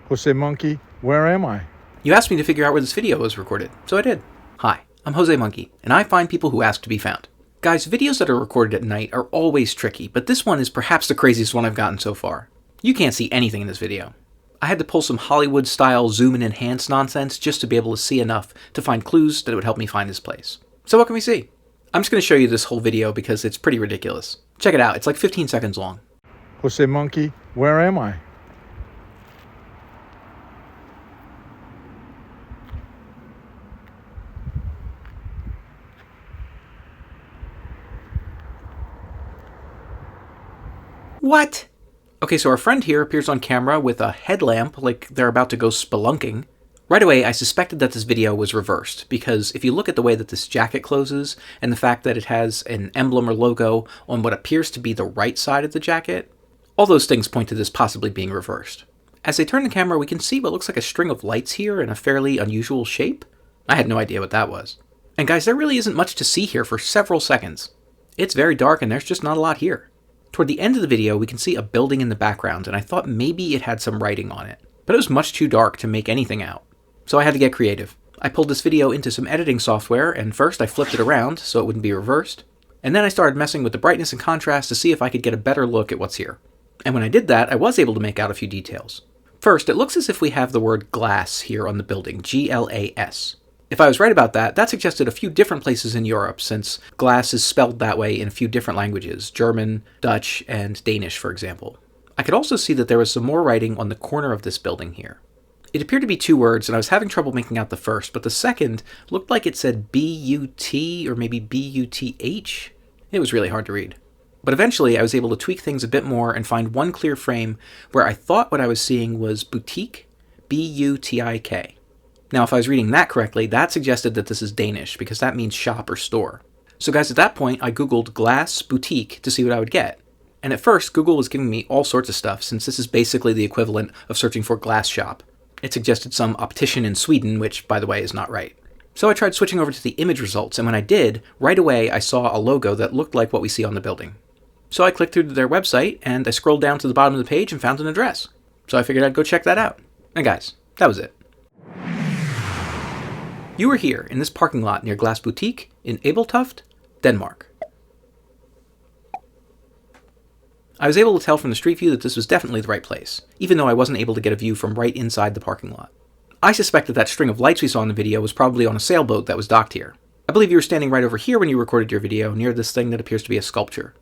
Josemonkey, where am I? You asked me to figure out where this video was recorded, so I did. Hi, I'm josemonkey, and I find people who ask to be found. Guys, videos that are recorded at night are always tricky, but this one is perhaps the craziest one I've gotten so far. You can't see anything in this video. I had to pull some Hollywood-style zoom and enhance nonsense just to be able to see enough to find clues that would help me find this place. So what can we see? I'm just going to show you this whole video because it's pretty ridiculous. Check it out, it's like 15 seconds long. Josemonkey, where am I? What? Okay, so our friend here appears on camera with a headlamp like they're about to go spelunking. Right away, I suspected that this video was reversed, because if you look at the way that this jacket closes, and the fact that it has an emblem or logo on what appears to be the right side of the jacket, all those things point to this possibly being reversed. As I turn the camera, we can see what looks like a string of lights here in a fairly unusual shape. I had no idea what that was. And guys, there really isn't much to see here for several seconds. It's very dark and there's just not a lot here. Toward the end of the video, we can see a building in the background, and I thought maybe it had some writing on it. But it was much too dark to make anything out. So I had to get creative. I pulled this video into some editing software, and first I flipped it around so it wouldn't be reversed. And then I started messing with the brightness and contrast to see if I could get a better look at what's here. And when I did that, I was able to make out a few details. First, it looks as if we have the word glass here on the building, G-L-A-S. If I was right about that, that suggested a few different places in Europe, since glass is spelled that way in a few different languages, German, Dutch, and Danish, for example. I could also see that there was some more writing on the corner of this building here. It appeared to be two words, and I was having trouble making out the first, but the second looked like it said B-U-T or maybe B-U-T-H. It was really hard to read. But eventually, I was able to tweak things a bit more and find one clear frame where I thought what I was seeing was boutique, B-U-T-I-K. Now, if I was reading that correctly, that suggested that this is Danish, because that means shop or store. So guys, at that point, I googled glass boutique to see what I would get. And at first, Google was giving me all sorts of stuff, since this is basically the equivalent of searching for glass shop. It suggested some optician in Sweden, which, by the way, is not right. So I tried switching over to the image results, and when I did, right away I saw a logo that looked like what we see on the building. So I clicked through to their website, and I scrolled down to the bottom of the page and found an address. So I figured I'd go check that out. And guys, that was it. You were here in this parking lot near Glass Boutique in Ebeltoft, Denmark. I was able to tell from the street view that this was definitely the right place, even though I wasn't able to get a view from right inside the parking lot. I suspect that string of lights we saw in the video was probably on a sailboat that was docked here. I believe you were standing right over here when you recorded your video, near this thing that appears to be a sculpture.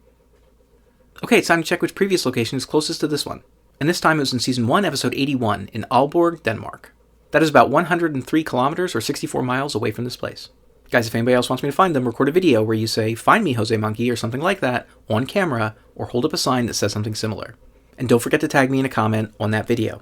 Okay, it's time to check which previous location is closest to this one. And this time it was in Season 1, Episode 81, in Aalborg, Denmark. That is about 103 kilometers or 64 miles away from this place. Guys, if anybody else wants me to find them, record a video where you say, "Find me, josemonkey," or something like that, on camera, or hold up a sign that says something similar. And don't forget to tag me in a comment on that video.